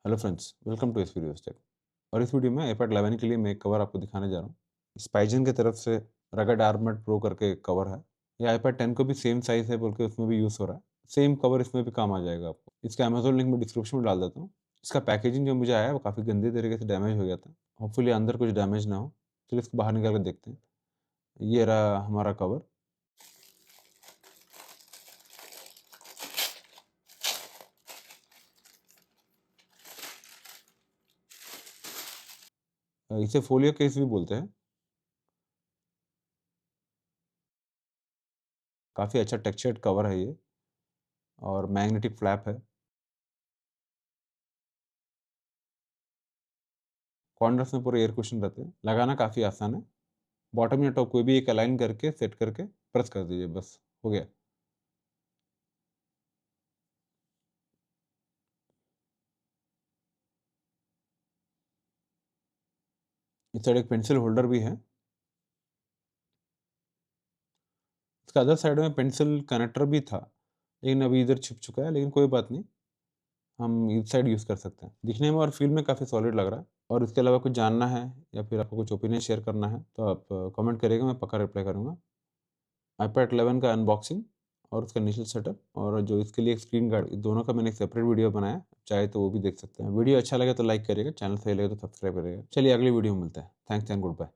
Hello friends, welcome to इस video take. और इस वीडियो में iPad 11 के लिए मैं एक कवर आपको दिखाने जा रहा हूँ। स्पाइजन की तरफ से रगड आर्मर्ड प्रो करके एक कवर है। ये iPad 10 को भी सेम साइज़ है बोल के उसमें भी यूज़ हो रहा है। सेम कवर इसमें भी काम आ जाएगा आपको। इसका अमेज़न लिंक मैं डिस्क्रिप्शन में डाल देता हूँ। इसका पैकेजिंग जो मुझे आया है वो काफ़ी गंदे तरीके से डैमेज हो गया था। होपफुली अंदर कुछ डैमेज ना हो। चलिए इसको बाहर निकाल के देखते हैं। ये रहा हमारा कवर। इसे फोलियो केस भी बोलते हैं। काफ़ी अच्छा टेक्सचर्ड कवर है ये और मैग्नेटिक फ्लैप है। कॉर्नर्स में पूरे एयर कुशन रहते हैं। लगाना काफ़ी आसान है। बॉटम या टॉप कोई भी एक अलाइन करके सेट करके प्रेस कर दीजिए, बस हो गया। इस साइड एक पेंसिल होल्डर भी है। इसका अदर साइड में पेंसिल कनेक्टर भी था, लेकिन अभी इधर छिप चुका है, लेकिन कोई बात नहीं, हम इस साइड यूज़ कर सकते हैं। दिखने में और फील में काफ़ी सॉलिड लग रहा है। और इसके अलावा कुछ जानना है या फिर आपको कुछ ओपिनियन शेयर करना है तो आप कमेंट करिएगा, मैं पक्का रिप्लाई करूँगा। iPad 11 का अनबॉक्सिंग और उसका इनिशियल सेटअप और जो इसके लिए एक स्क्रीन गार्ड, दोनों का मैंने एक सेपरेट वीडियो बनाया, चाहे तो वो भी देख सकते हैं। वीडियो अच्छा लगे तो लाइक करिएगा, चैनल सही लगे तो सब्सक्राइब करिएगा। चलिए अगली वीडियो में मिलते हैं। Thanks and good bye.